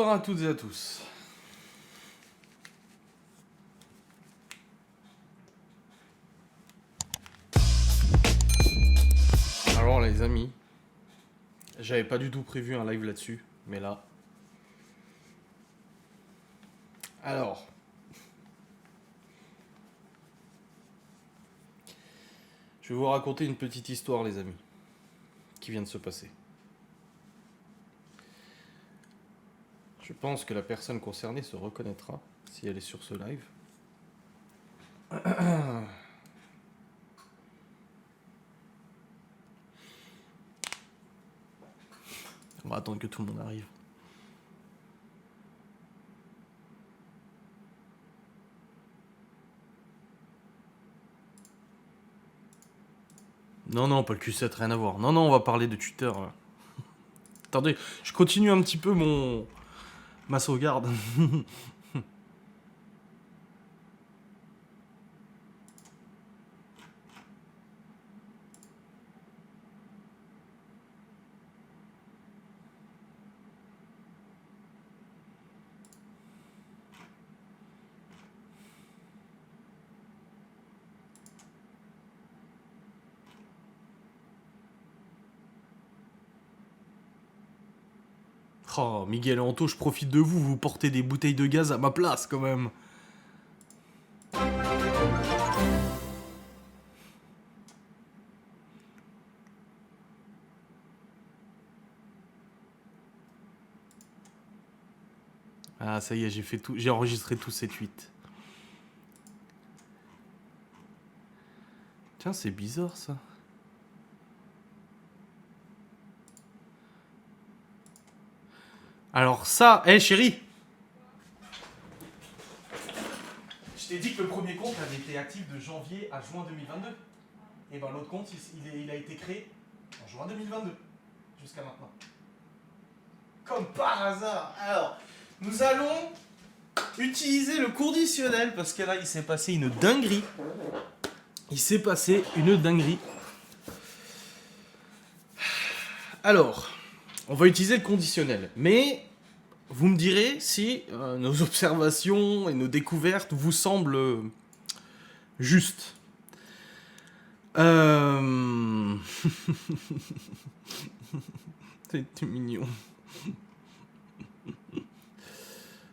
Bonsoir à toutes et à tous. Alors les amis, j'avais pas du tout prévu un live là-dessus, mais là... Alors... Je vais vous raconter une petite histoire les amis, qui vient de se passer. Je pense que la personne concernée se reconnaîtra si elle est sur ce live. On va attendre que tout le monde arrive. Non, pas le Q7, rien à voir. Non, on va parler de Twitter. Là. Attendez, je continue un petit peu ma sauvegarde. Oh, Miguel et Anto, je profite de vous, vous portez des bouteilles de gaz à ma place quand même. Ah, ça y est, j'ai enregistré tous ces tweets. Tiens, c'est bizarre ça. Alors ça, chérie. Je t'ai dit que le premier compte avait été actif de janvier à juin 2022. Et ben l'autre compte, il a été créé en juin 2022. Jusqu'à maintenant. Comme par hasard. Alors, nous allons utiliser le conditionnel parce que là, il s'est passé une dinguerie. Alors, on va utiliser le conditionnel. Mais vous me direz si nos observations et nos découvertes vous semblent justes. C'est mignon.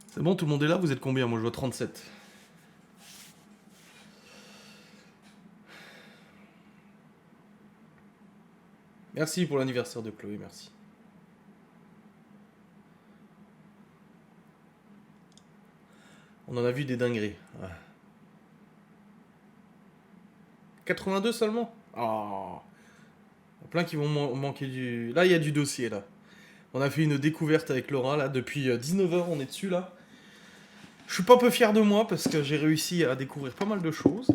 C'est bon, tout le monde est là? Vous êtes combien? Moi, je vois 37. Merci pour l'anniversaire de Chloé, merci. On en a vu des dingueries. Ouais. 82 seulement? Oh. Plein qui vont manquer du... Là, il y a du dossier, là. On a fait une découverte avec Laura, là. Depuis 19h, on est dessus, là. Je suis pas un peu fier de moi, parce que j'ai réussi à découvrir pas mal de choses.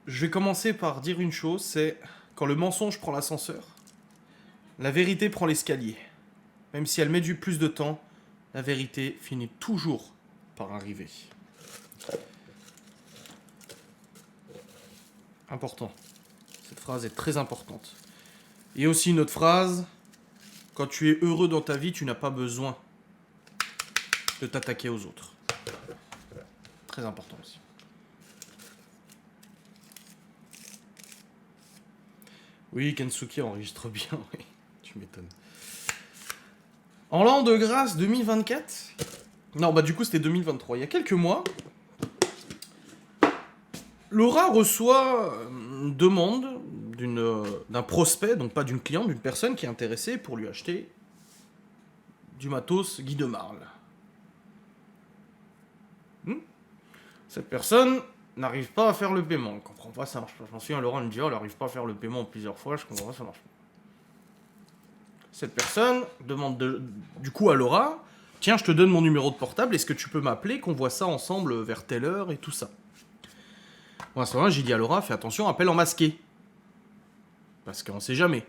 Je vais commencer par dire une chose, c'est... Quand le mensonge prend l'ascenseur, la vérité prend l'escalier. Même si elle met du plus de temps, la vérité finit toujours par arriver. Important. Cette phrase est très importante. Et aussi une autre phrase. Quand tu es heureux dans ta vie, tu n'as pas besoin de t'attaquer aux autres. Très important aussi. Oui, Kensuke enregistre bien, oui. Tu m'étonnes. En l'an de grâce 2024 ? Non, bah du coup c'était 2023. Il y a quelques mois, Laura reçoit une demande d'un prospect, donc pas d'une cliente, d'une personne qui est intéressée pour lui acheter du matos Guy de Marle. Cette personne n'arrive pas à faire le paiement. Je comprends pas, ça marche pas. Je m'en souviens, Laura me dit, elle n'arrive pas à faire le paiement plusieurs fois, je comprends pas, ça marche pas. Cette personne demande du coup à Laura, tiens, je te donne mon numéro de portable, est-ce que tu peux m'appeler, qu'on voit ça ensemble vers telle heure et tout ça. Bon, à ce moment-là, j'ai dit à Laura, fais attention, appelle en masqué. Parce qu'on sait jamais.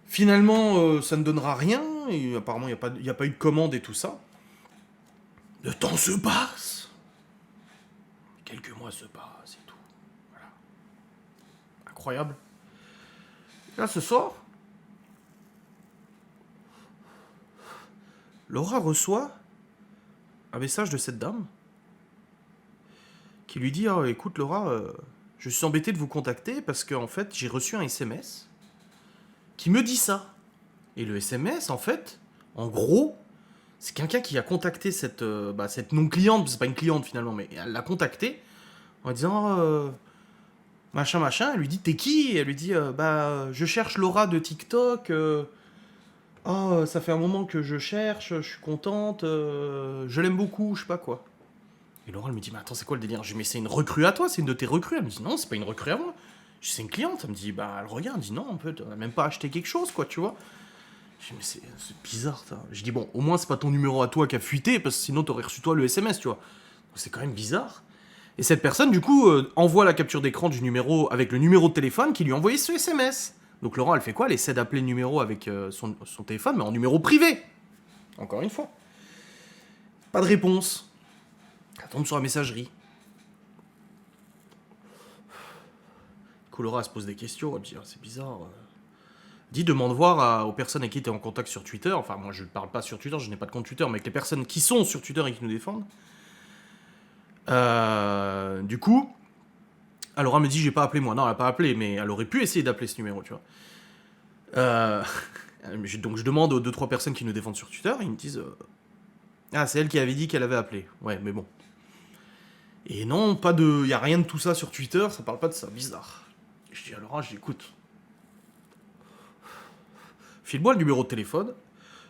Finalement, ça ne donnera rien, et apparemment, il n'y a pas eu de commande et tout ça. Le temps se passe. Quelques mois se passent et tout. Voilà. incroyable. Là, ce soir, Laura reçoit un message de cette dame qui lui dit ah, écoute Laura, je suis embêté de vous contacter parce que en fait j'ai reçu un SMS qui me dit ça. Et le SMS, en fait, en gros, c'est quelqu'un qui a contacté cette non-cliente, c'est pas une cliente finalement, mais elle l'a contactée en disant machin machin. Elle lui dit t'es qui? Et elle lui dit je cherche Laura de TikTok. Oh, ça fait un moment que je cherche, je suis contente, je l'aime beaucoup, je sais pas quoi. Et Laura, elle me dit, mais attends, c'est quoi le délire? Je dis, mais c'est une recrue à toi, c'est une de tes recrues. Elle me dit, non, c'est pas une recrue à moi. Je dis, c'est une cliente. Elle me dit, bah, elle regarde, elle dit, non, en fait, on a même pas acheté quelque chose, quoi, tu vois. Je dis, mais c'est bizarre, ça. Je dis, bon, au moins, c'est pas ton numéro à toi qui a fuité, parce que sinon, t'aurais reçu toi le SMS, tu vois. Donc, c'est quand même bizarre. Et cette personne, du coup, envoie la capture d'écran du numéro avec le numéro de téléphone qui lui a envoyé ce SMS. Donc, Laura, elle fait quoi? Elle essaie d'appeler le numéro avec son téléphone, mais en numéro privé. Encore une fois. Pas de réponse. Elle tombe sur la messagerie. Laura se pose des questions, elle me dit c'est bizarre. Elle dit demande voir aux personnes avec qui tu es en contact sur Twitter. Enfin, moi je ne parle pas sur Twitter, je n'ai pas de compte Twitter, mais avec les personnes qui sont sur Twitter et qui nous défendent. Du coup, Laura me dit j'ai pas appelé moi. Non, elle a pas appelé, mais elle aurait pu essayer d'appeler ce numéro, tu vois. Donc je demande aux 2-3 personnes qui nous défendent sur Twitter, ils me disent ah, c'est elle qui avait dit qu'elle avait appelé. Ouais, mais bon. Et non, pas de. Y a rien de tout ça sur Twitter, ça parle pas de ça, bizarre. Je dis à Laura, j'écoute. File-moi le numéro de téléphone,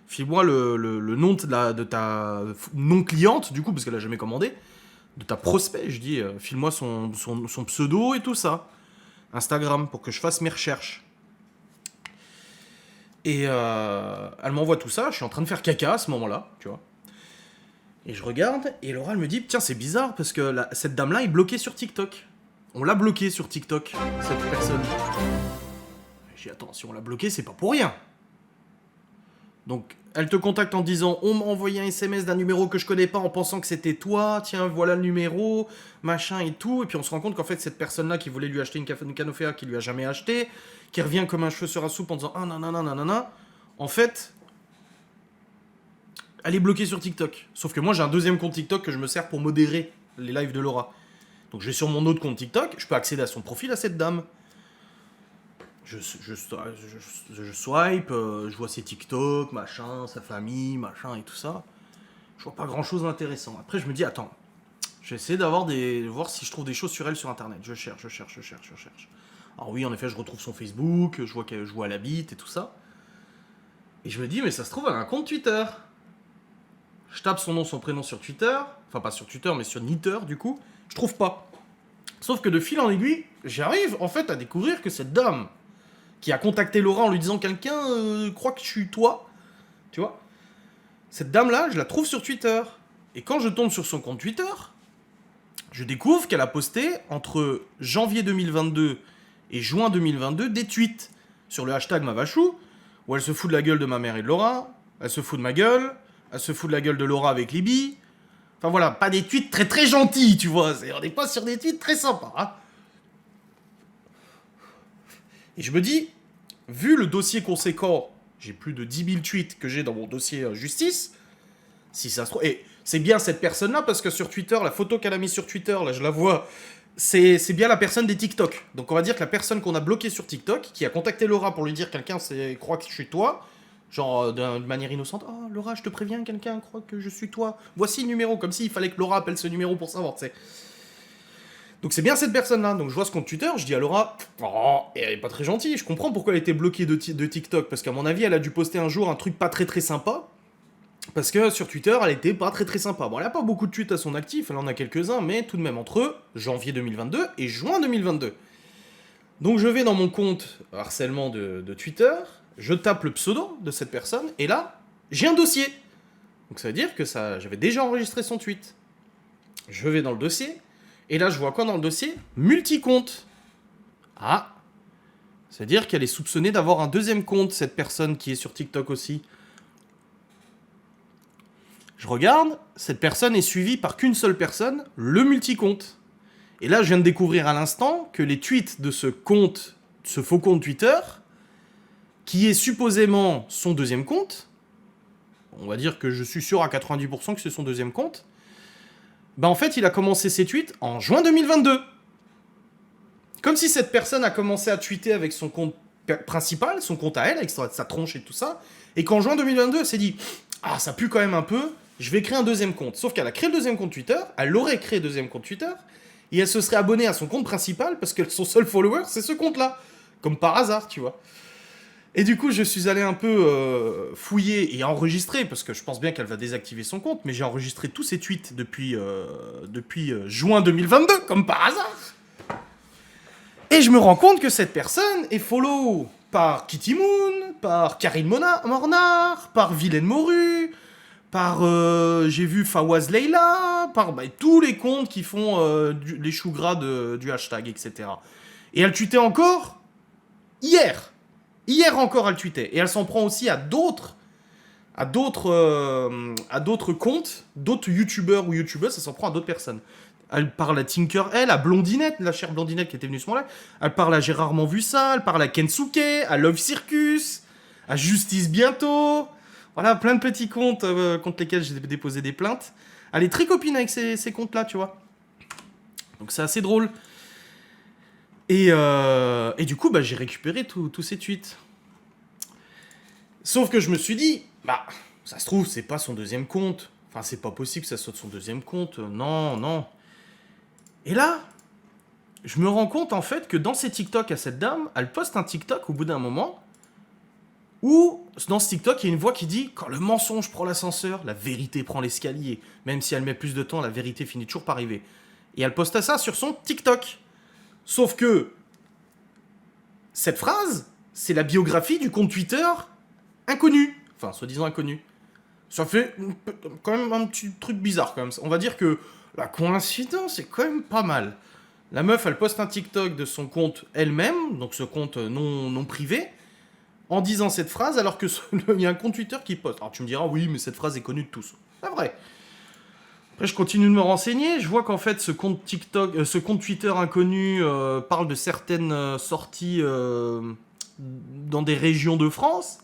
file-moi le nom de ta non-cliente, du coup, parce qu'elle a jamais commandé, de ta prospect. Je dis, file-moi son pseudo et tout ça. Instagram, pour que je fasse mes recherches. Et elle m'envoie tout ça, je suis en train de faire caca à ce moment-là, tu vois. Et je regarde, et Laura, elle me dit, tiens, c'est bizarre, parce que cette dame-là est bloquée sur TikTok. On l'a bloquée sur TikTok, cette personne. Je dis, attends, si on l'a bloquée, c'est pas pour rien. Donc, elle te contacte en disant, on m'a envoyé un SMS d'un numéro que je connais pas en pensant que c'était toi, tiens, voilà le numéro, machin et tout. Et puis on se rend compte qu'en fait, cette personne-là qui voulait lui acheter une canoféa, qui lui a jamais acheté, qui revient comme un cheveu sur la soupe en disant, ah nanana, en fait, elle est bloquée sur TikTok. Sauf que moi, j'ai un deuxième compte TikTok que je me sers pour modérer les lives de Laura. Donc je vais sur mon autre compte TikTok, je peux accéder à son profil à cette dame. Je swipe, je vois ses TikTok, machin, sa famille, machin et tout ça. Je vois pas grand chose d'intéressant. Après, je me dis, attends, je vais essayer voir si je trouve des choses sur elle sur internet. Je cherche. Alors oui, en effet, je retrouve son Facebook, je vois qu'elle joue à la bite et tout ça. Et je me dis, mais ça se trouve, elle a un compte Twitter. Je tape son nom, son prénom sur Twitter. Enfin, pas sur Twitter, mais sur Twitter, du coup. Je trouve pas. Sauf que de fil en aiguille, j'arrive en fait à découvrir que cette dame qui a contacté Laura en lui disant quelqu'un croit que je suis toi, tu vois, cette dame-là, je la trouve sur Twitter. Et quand je tombe sur son compte Twitter, je découvre qu'elle a posté entre janvier 2022 et juin 2022 des tweets sur le hashtag Mavachou, où elle se fout de la gueule de ma mère et de Laura, elle se fout de ma gueule, elle se fout de la gueule de Laura avec Libby. Enfin voilà, pas des tweets très très gentils, tu vois, on n'est pas sur des tweets très sympas, hein. Et je me dis, vu le dossier conséquent, j'ai plus de 10 000 tweets que j'ai dans mon dossier justice, si ça se trouve... Et c'est bien cette personne-là, parce que sur Twitter, la photo qu'elle a mise sur Twitter, là je la vois, c'est bien la personne des TikTok. Donc on va dire que la personne qu'on a bloquée sur TikTok, qui a contacté Laura pour lui dire quelqu'un croit que je suis toi, genre de manière innocente, oh Laura, je te préviens, quelqu'un croit que je suis toi, voici le numéro, comme s'il fallait que Laura appelle ce numéro pour savoir, tu sais. Donc c'est bien cette personne-là. Donc je vois ce compte Twitter, je dis à Laura, oh, elle est pas très gentille. Je comprends pourquoi elle était bloquée de TikTok, parce qu'à mon avis, elle a dû poster un jour un truc pas très très sympa. Parce que sur Twitter, elle était pas très très sympa. Bon, elle a pas beaucoup de tweets à son actif, elle en a quelques-uns, mais tout de même entre janvier 2022 et juin 2022. Donc je vais dans mon compte harcèlement de Twitter, je tape le pseudo de cette personne, et là, j'ai un dossier. Donc ça veut dire que j'avais déjà enregistré son tweet. Je vais dans le dossier, et là je vois quoi dans le dossier? Multicompte. Ah, c'est-à-dire qu'elle est soupçonnée d'avoir un deuxième compte, cette personne qui est sur TikTok aussi. Je regarde, cette personne est suivie par qu'une seule personne, le multicompte. Et là, je viens de découvrir à l'instant que les tweets de ce compte, ce faux compte Twitter, qui est supposément son deuxième compte, on va dire que je suis sûr à 90% que c'est son deuxième compte, bah en fait, il a commencé ses tweets en juin 2022. Comme si cette personne a commencé à tweeter avec son compte principal, son compte à elle, avec sa tronche et tout ça, et qu'en juin 2022, elle s'est dit « Ah, ça pue quand même un peu, je vais créer un deuxième compte. » Sauf qu'elle a créé le deuxième compte Twitter, elle aurait créé le deuxième compte Twitter, et elle se serait abonnée à son compte principal, parce que son seul follower, c'est ce compte-là. Comme par hasard, tu vois. Et du coup, je suis allé un peu fouiller et enregistrer, parce que je pense bien qu'elle va désactiver son compte, mais j'ai enregistré tous ses tweets depuis juin 2022, comme par hasard. Et je me rends compte que cette personne est follow par Kitty Moon, par Karine Mornard, par Vilaine Morue, par, j'ai vu Fawaz Leila, par tous les comptes qui font les choux gras du hashtag, etc. Et elle tweetait encore hier. Hier encore, elle tweetait. Et elle s'en prend aussi à d'autres comptes, d'autres youtubeurs ou youtubeuses, ça s'en prend à d'autres personnes. Elle parle à Tinker, à Blondinette, la chère Blondinette qui était venue ce moment-là. Elle parle à J'ai rarement vu ça, elle parle à Kensuke, à Love Circus, à Justice Bientôt. Voilà, plein de petits comptes contre lesquels j'ai déposé des plaintes. Elle est très copine avec ces comptes-là, tu vois. Donc c'est assez drôle. Et du coup, j'ai récupéré tous ces tweets. Sauf que je me suis dit, ça se trouve, c'est pas son deuxième compte. Enfin, c'est pas possible que ça soit son deuxième compte. Non. Et là, je me rends compte en fait que dans ses TikTok à cette dame, elle poste un TikTok au bout d'un moment où dans ce TikTok, il y a une voix qui dit « Quand le mensonge prend l'ascenseur, la vérité prend l'escalier. Même si elle met plus de temps, la vérité finit toujours par arriver. » Et elle poste ça sur son TikTok. Sauf que cette phrase, c'est la biographie du compte Twitter inconnu. Enfin, soi-disant inconnu. Ça fait quand même un petit truc bizarre quand même. On va dire que la coïncidence est quand même pas mal. La meuf, elle poste un TikTok de son compte elle-même, donc ce compte non privé, en disant cette phrase, alors que il y a un compte Twitter qui poste. Alors tu me diras, oui, mais cette phrase est connue de tous. C'est vrai. Après, je continue de me renseigner. Je vois qu'en fait, ce compte Twitter inconnu parle de certaines sorties dans des régions de France.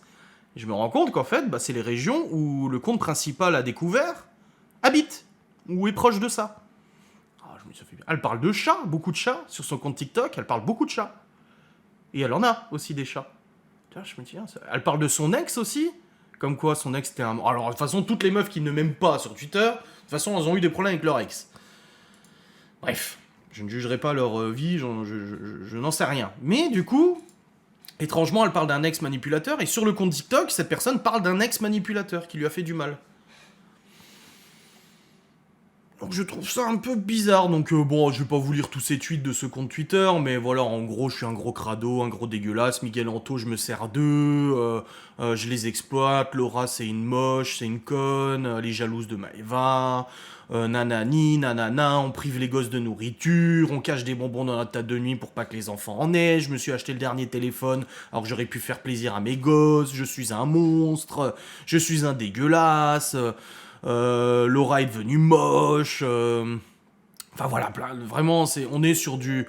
Et je me rends compte qu'en fait, c'est les régions où le compte principal a découvert habite, ou est proche de ça. Je me suis fait bien. Elle parle de chats, beaucoup de chats. Sur son compte TikTok, elle parle beaucoup de chats. Et elle en a aussi des chats. Je me dis, elle parle de son ex aussi. Comme quoi, son ex était un... Alors, de toute façon, toutes les meufs qui ne m'aiment pas sur Twitter, de toute façon, elles ont eu des problèmes avec leur ex. Bref, je ne jugerai pas leur vie, je n'en sais rien. Mais du coup, étrangement, elle parle d'un ex manipulateur, et sur le compte TikTok, cette personne parle d'un ex manipulateur qui lui a fait du mal. Donc je trouve ça un peu bizarre, donc je vais pas vous lire tous ces tweets de ce compte Twitter, mais voilà, en gros, je suis un gros crado, un gros dégueulasse, Miguel Anto, je me sers d'eux, je les exploite, Laura, c'est une moche, c'est une conne, elle est jalouse de Maëva, nanani, nanana, on prive les gosses de nourriture, on cache des bonbons dans la table de nuit pour pas que les enfants en aient, je me suis acheté le dernier téléphone alors que j'aurais pu faire plaisir à mes gosses, je suis un monstre, je suis un dégueulasse... Laura est devenue moche. Enfin voilà, vraiment, on est sur de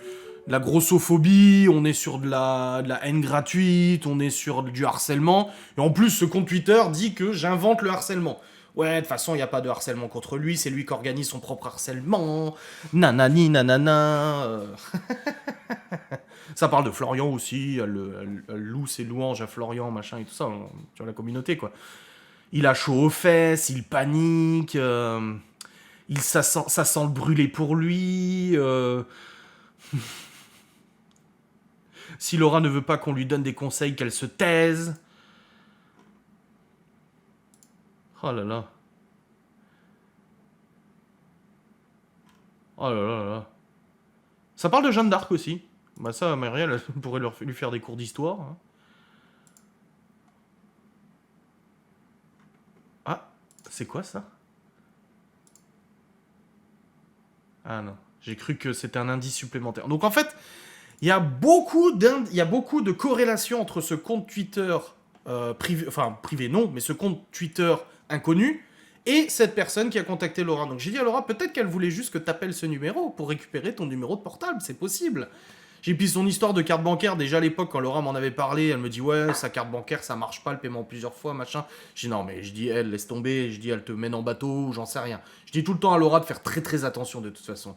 la grossophobie, on est sur de la haine gratuite, on est sur du harcèlement. Et en plus, ce compte Twitter dit que j'invente le harcèlement. Ouais, de toute façon, il n'y a pas de harcèlement contre lui, c'est lui qui organise son propre harcèlement. Nanani, nanana. Ça parle de Florian aussi, elle loue ses louanges à Florian, machin et tout ça, sur la communauté, quoi. Il a chaud aux fesses, il panique, ça sent le brûler pour lui. Si Laura ne veut pas qu'on lui donne des conseils, qu'elle se taise. Oh là là. Oh là là là. Ça parle de Jeanne d'Arc aussi. Ça, Marielle, elle pourrait lui faire des cours d'histoire. Hein. C'est quoi ça? Ah non, j'ai cru que c'était un indice supplémentaire. Donc en fait, il y a beaucoup de corrélations entre ce compte Twitter privé, enfin privé non, mais ce compte Twitter inconnu Et cette personne qui a contacté Laura. Donc j'ai dit à Laura, peut-être qu'elle voulait juste que tu appelles ce numéro pour récupérer ton numéro de portable, c'est possible. J'ai puis son histoire de carte bancaire, déjà à l'époque, quand Laura m'en avait parlé, elle me dit ouais, sa carte bancaire, ça marche pas, le paiement plusieurs fois, machin. Je dis non, mais je dis, elle, laisse tomber, je dis, elle te mène en bateau, ou j'en sais rien. Je dis tout le temps à Laura de faire très très attention de toute façon.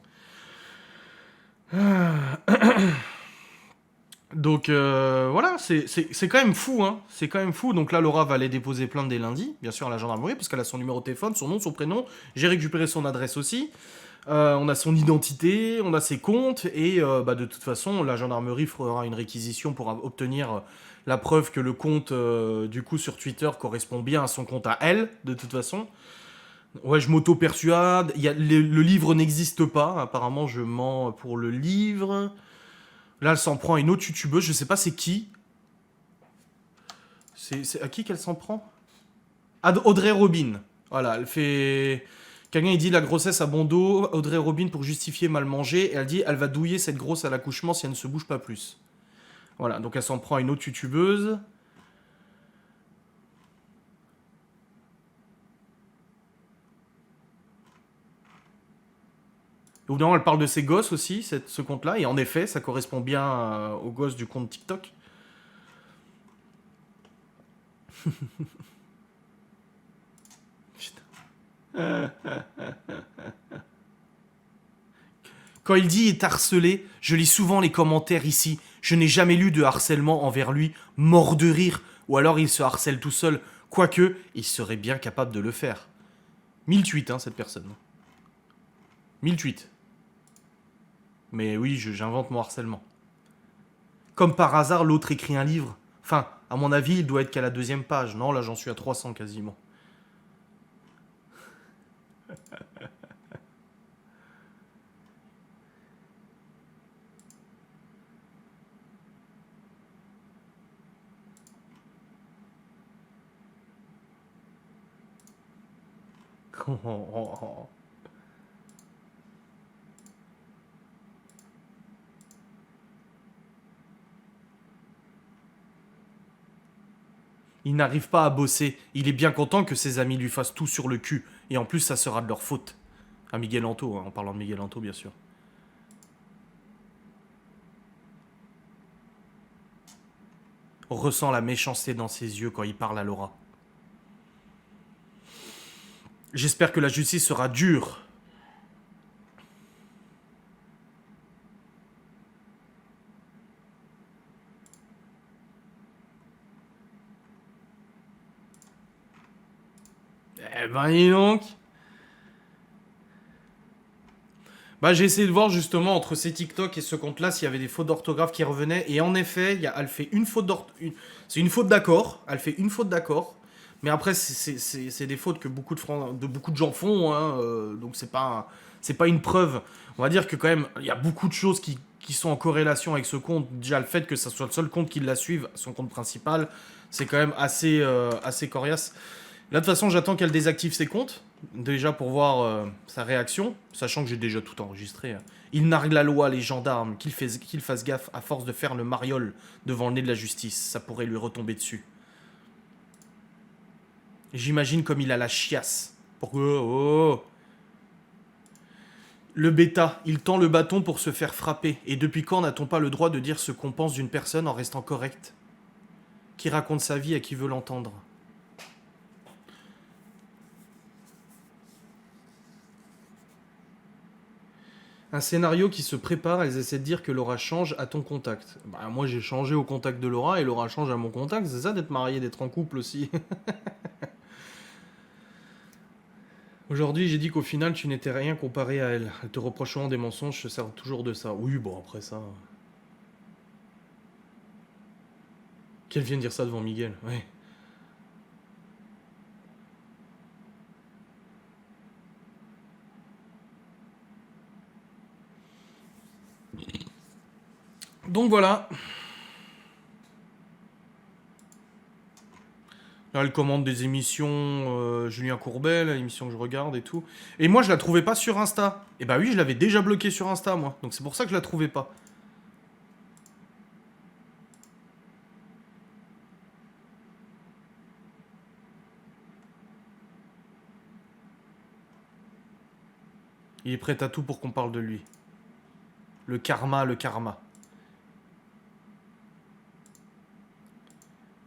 Donc voilà, c'est quand même fou, hein. C'est quand même fou. Donc là, Laura va aller déposer plainte dès lundi, bien sûr, à la gendarmerie, parce qu'elle a son numéro de téléphone, son nom, son prénom. J'ai récupéré son adresse aussi. On a son identité, on a ses comptes, et bah, de toute façon, la gendarmerie fera une réquisition pour obtenir la preuve que le compte, du coup, sur Twitter correspond bien à son compte à elle, de toute façon. Ouais, je m'auto-persuade. Le livre n'existe pas. Apparemment, je mens pour le livre. Là, elle s'en prend à une autre youtubeuse. Je sais pas c'est qui. C'est à qui qu'elle s'en prend? Audrey Robin. Voilà, elle fait. Quelqu'un il dit la grossesse à bon dos, Audrey Robin pour justifier mal manger, et elle dit elle va douiller cette grosse à l'accouchement si elle ne se bouge pas plus. Voilà, donc elle s'en prend à une autre youtubeuse. Et au bout d'un moment, elle parle de ses gosses aussi, ce compte-là, et en effet, ça correspond bien aux gosses du compte TikTok. Quand il dit est harcelé, je lis souvent les commentaires ici. Je n'ai jamais lu de harcèlement envers lui, mort de rire, ou alors il se harcèle tout seul. Quoique, il serait bien capable de le faire. 1008, hein, cette personne. 1008. Mais oui, j'invente mon harcèlement. Comme par hasard, l'autre écrit un livre. Enfin, à mon avis, il doit être qu'à la 2e page. Non, là, j'en suis à 300 quasiment. Il n'arrive pas à bosser. Il est bien content que ses amis lui fassent tout sur le cul. Et en plus, ça sera de leur faute. À Miguel Anto, hein, en parlant de Miguel Anto, bien sûr. On ressent la méchanceté dans ses yeux quand il parle à Laura. J'espère que la justice sera dure. Eh ben, dis donc. Bah, j'ai essayé de voir justement entre ces TikTok et ce compte-là s'il y avait des fautes d'orthographe qui revenaient. Et en effet, elle fait une faute d'orthographe. C'est une faute d'accord. Elle fait une faute d'accord. Mais après, c'est des fautes que beaucoup de gens font. Hein, donc, c'est pas une preuve. On va dire que quand même, il y a beaucoup de choses qui sont en corrélation avec ce compte. Déjà, le fait que ça soit le seul compte qui la suive, son compte principal, c'est quand même assez coriace. Là, de toute façon, j'attends qu'elle désactive ses comptes, déjà pour voir sa réaction, sachant que j'ai déjà tout enregistré. Il nargue la loi, les gendarmes, qu'il fasse gaffe à force de faire le mariole devant le nez de la justice. Ça pourrait lui retomber dessus. J'imagine comme il a la chiasse. Pourquoi oh. Le bêta, il tend le bâton pour se faire frapper. Et depuis quand n'a-t-on pas le droit de dire ce qu'on pense d'une personne en restant correct? Qui raconte sa vie à qui veut l'entendre? Un scénario qui se prépare, elles essaient de dire que Laura change à ton contact. Bah, moi j'ai changé au contact de Laura et Laura change à mon contact, c'est ça d'être marié, d'être en couple aussi. Aujourd'hui j'ai dit qu'au final tu n'étais rien comparé à elle. Elle te reprochant des mensonges se sert toujours de ça. Oui, bon après ça. Qu'elle vienne dire ça devant Miguel, ouais. Donc voilà. Là, elle commande des émissions Julien Courbet, l'émission que je regarde et tout. Et moi, je la trouvais pas sur Insta. Et bah oui, je l'avais déjà bloquée sur Insta, moi. Donc c'est pour ça que je la trouvais pas. Il est prêt à tout pour qu'on parle de lui. Le karma, le karma.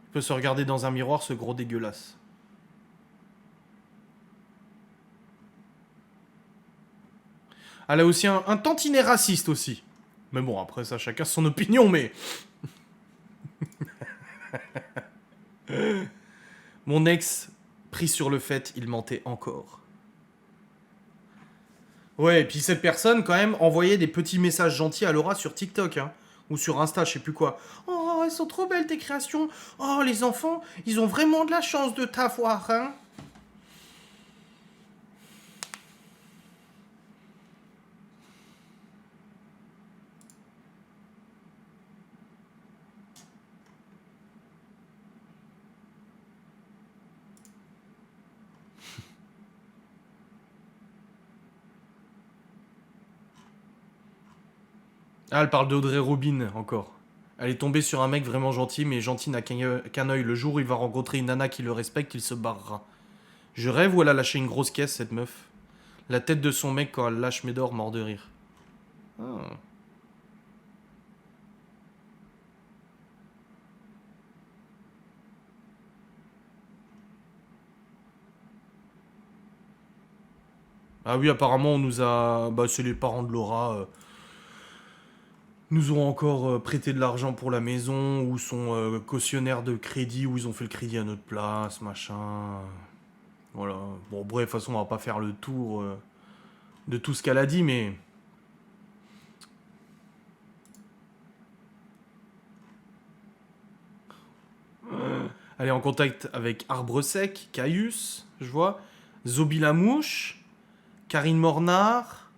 Il peut se regarder dans un miroir, ce gros dégueulasse. Elle a aussi un tantinet raciste aussi. Mais bon, après ça, chacun son opinion, mais... Mon ex, pris sur le fait, il mentait encore. Ouais, et puis cette personne, quand même, envoyait des petits messages gentils à Laura sur TikTok, hein. Ou sur Insta, je sais plus quoi. Oh, elles sont trop belles tes créations. Oh, les enfants, ils ont vraiment de la chance de t'avoir, hein. Ah, elle parle d'Audrey Robin, encore. Elle est tombée sur un mec vraiment gentil, mais gentil n'a qu'un œil. Le jour où il va rencontrer une nana qui le respecte, il se barrera. Je rêve où elle a lâché une grosse caisse, cette meuf. La tête de son mec quand elle lâche Médor, mort de rire. Ah. Ah oui, apparemment, on nous a... Bah, c'est les parents de Laura... nous ont encore prêté de l'argent pour la maison, ou sont cautionnaires de crédit, ou ils ont fait le crédit à notre place, machin. Voilà. Bon, bref, de toute façon, on va pas faire le tour de tout ce qu'elle a dit, mais... Elle est en contact avec Arbre Sec, Caius, je vois. Zobi la Mouche, Karine Mornard.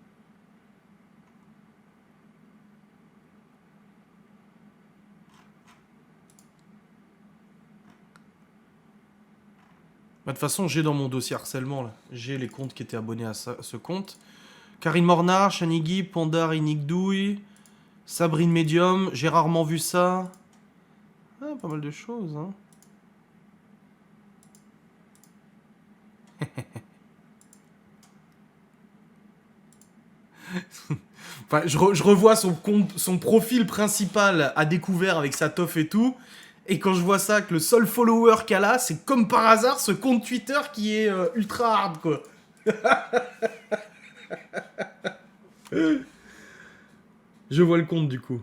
Bah, de toute façon, j'ai dans mon dossier harcèlement, là. J'ai les comptes qui étaient abonnés à ce compte. Karine Mornard, Chanigui, Pandar, Inigdouille, Sabrine Medium, j'ai rarement vu ça. Ah, pas mal de choses, hein. Enfin, je revois son profil principal à découvert avec sa teuf et tout. Et quand je vois ça, que le seul follower qu'elle a, c'est comme par hasard ce compte Twitter qui est ultra hard, quoi. Je vois le compte, du coup.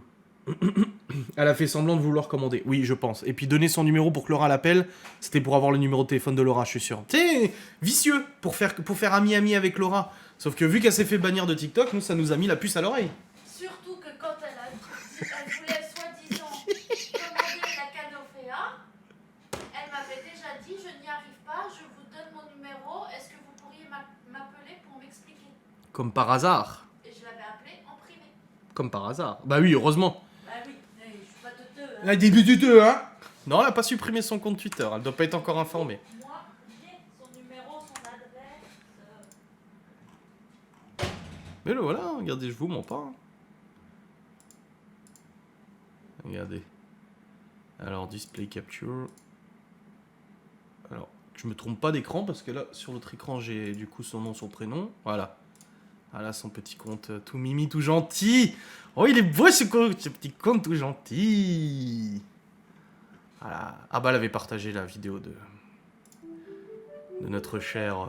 Elle a fait semblant de vouloir commander. Oui, je pense. Et puis donner son numéro pour que Laura l'appelle, c'était pour avoir le numéro de téléphone de Laura, je suis sûr. T'es vicieux pour faire ami-ami avec Laura. Sauf que vu qu'elle s'est fait bannir de TikTok, nous, ça nous a mis la puce à l'oreille. Surtout que quand elle voulait soi-disant commander la canopéa, elle m'avait déjà dit je n'y arrive pas, je vous donne mon numéro, est-ce que vous pourriez m'appeler pour m'expliquer? Comme par hasard. Et je l'avais appelé en privé. Comme par hasard. Bah oui, heureusement. Bah oui, je suis pas teuteux, hein. Elle a des teuteux, hein. Non, elle a pas supprimé son compte Twitter. Elle doit pas être encore informée. Moi, j'ai son numéro, son adresse. Mais le voilà, regardez, je vous mens pas. Hein. Regardez. Alors, display capture. Alors, que je me trompe pas d'écran parce que là, sur l'autre écran, j'ai du coup son nom, son prénom. Voilà. Voilà son petit compte tout mimi, tout gentil. Oh, il est beau ce petit compte tout gentil. Voilà. Ah bah, elle avait partagé la vidéo de notre cher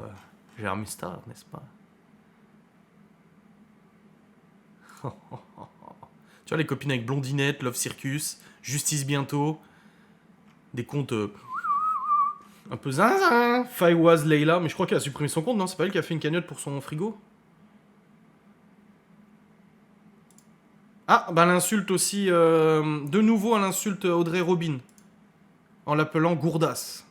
Germistar, n'est-ce pas? Tu vois, les copines avec Blondinette, Love Circus, Justice Bientôt, des comptes un peu zinzin. Faiwaz Leila, mais je crois qu'elle a supprimé son compte, non? C'est pas elle qui a fait une cagnotte pour son frigo? Ah, bah elle insulte aussi, de nouveau elle insulte Audrey Robin, en l'appelant gourdasse.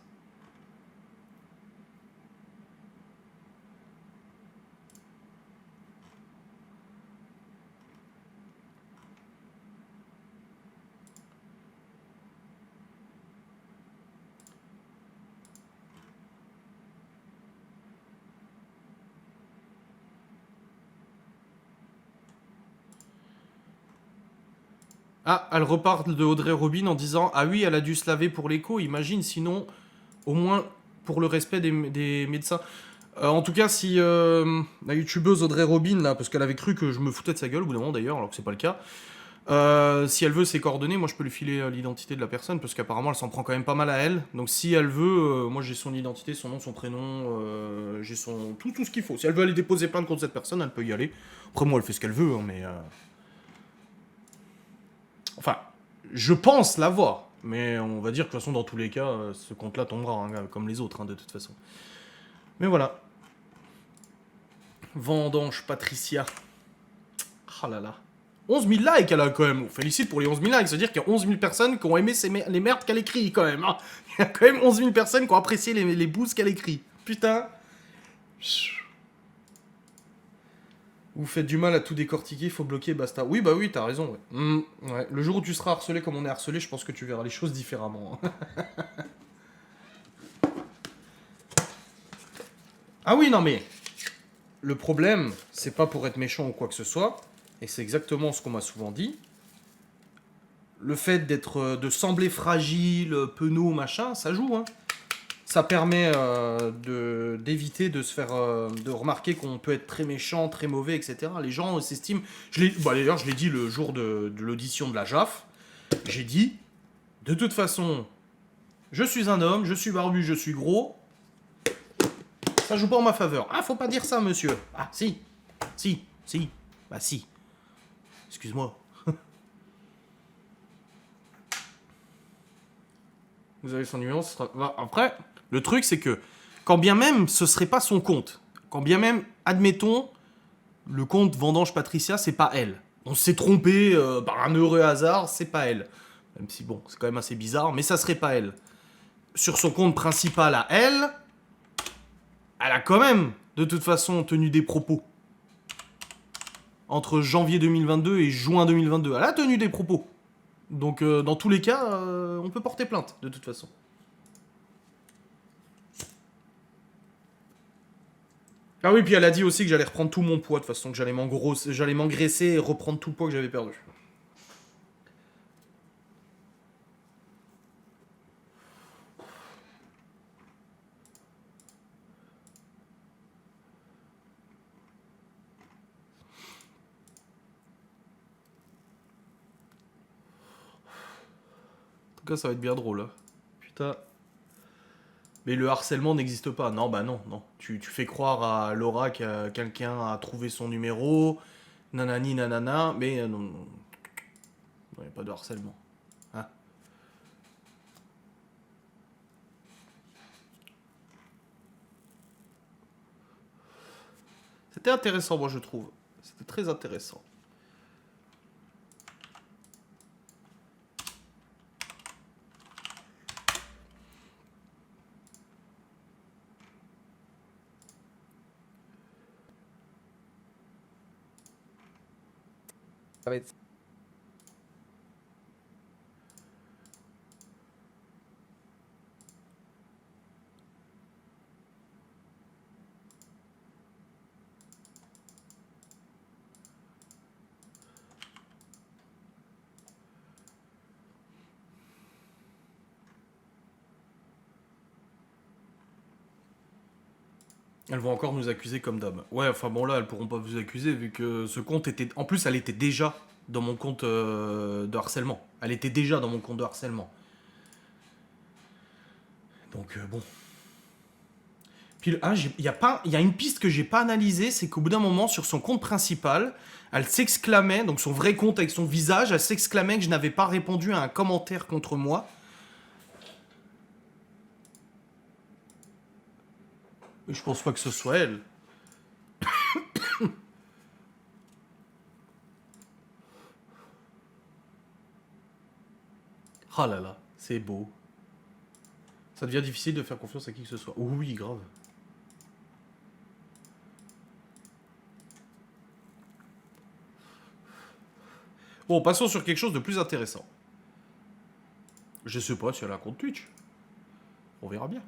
Ah, elle repart de Audrey Robin en disant « Ah oui, elle a dû se laver pour l'écho, imagine, sinon, au moins pour le respect des médecins. » En tout cas, si la youtubeuse Audrey Robin, là, parce qu'elle avait cru que je me foutais de sa gueule au bout d'un moment d'ailleurs, alors que c'est pas le cas, si elle veut ses coordonnées, moi je peux lui filer l'identité de la personne, parce qu'apparemment elle s'en prend quand même pas mal à elle. Donc si elle veut, moi j'ai son identité, son nom, son prénom, j'ai son tout ce qu'il faut. Si elle veut aller déposer plainte contre cette personne, elle peut y aller. Après moi elle fait ce qu'elle veut, hein, mais... Enfin, je pense l'avoir. Mais on va dire que de toute façon, dans tous les cas, ce compte-là tombera, hein, comme les autres, hein, de toute façon. Mais voilà. Vendange Patricia. Ah là là. 11 000 likes, elle a quand même. On félicite pour les 11 000 likes. C'est-à-dire qu'il y a 11 000 personnes qui ont aimé les merdes qu'elle écrit, quand même. Hein. Il y a quand même 11 000 personnes qui ont apprécié les boosts qu'elle écrit. Putain. Vous faites du mal à tout décortiquer, faut bloquer, basta. Oui, bah oui, t'as raison. Ouais. Ouais. Le jour où tu seras harcelé comme on est harcelé, je pense que tu verras les choses différemment. Hein. Ah oui, non mais... Le problème, c'est pas pour être méchant ou quoi que ce soit, et c'est exactement ce qu'on m'a souvent dit. Le fait de sembler fragile, penaud, machin, ça joue, hein. Ça permet d'éviter de se faire, de remarquer qu'on peut être très méchant, très mauvais, etc. Les gens s'estiment. D'ailleurs, je l'ai dit le jour de l'audition de la JAF. J'ai dit, de toute façon, je suis un homme, je suis barbu, je suis gros. Ça joue pas en ma faveur. Ah, faut pas dire ça, monsieur. Ah, si. Si. Bah, si. Excuse-moi. Vous avez son numéro, ce sera... Après, le truc, c'est que, quand bien même ce serait pas son compte, quand bien même, admettons, le compte Vendange Patricia, c'est pas elle. On s'est trompé par un heureux hasard, c'est pas elle. Même si, bon, c'est quand même assez bizarre, mais ça serait pas elle. Sur son compte principal à elle, elle a quand même, de toute façon, tenu des propos. Entre janvier 2022 et juin 2022, elle a tenu des propos. Donc, dans tous les cas, on peut porter plainte, de toute façon. Ah oui, puis elle a dit aussi que j'allais reprendre tout mon poids, de toute façon, que j'allais m'engraisser et reprendre tout le poids que j'avais perdu. En tout cas, ça va être bien drôle, hein. Putain. Mais le harcèlement n'existe pas. Non, bah non, non. Tu fais croire à Laura que quelqu'un a trouvé son numéro, nanani nanana, mais non, non. Il n'y a pas de harcèlement. Hein. C'était intéressant, moi, je trouve. C'était très intéressant. Ça va être... Elles vont encore nous accuser comme d'hab. Ouais, enfin bon, là, elles pourront pas vous accuser vu que ce compte était... En plus, elle était déjà dans mon compte de harcèlement. Elle était déjà dans mon compte de harcèlement. Donc, bon. Puis, il y a une piste que j'ai pas analysée, c'est qu'au bout d'un moment, sur son compte principal, elle s'exclamait, donc son vrai compte avec son visage, elle s'exclamait que je n'avais pas répondu à un commentaire contre moi. Et je pense pas que ce soit elle. Ah là là, c'est beau. Ça devient difficile de faire confiance à qui que ce soit. Oui, grave. Bon, passons sur quelque chose de plus intéressant. Je sais pas si elle a un compte Twitch. On verra bien.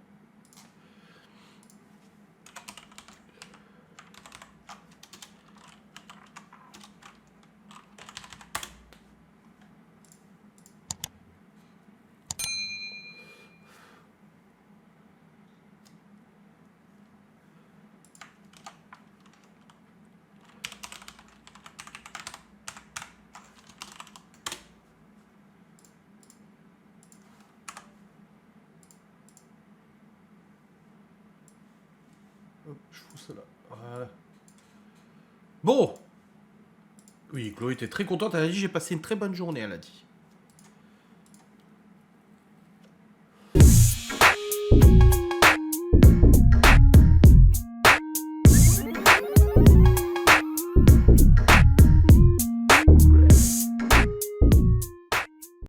Hop, je fous ça là. Voilà. Bon. Oui, Chloé était très contente. Elle a dit j'ai passé une très bonne journée, elle a dit.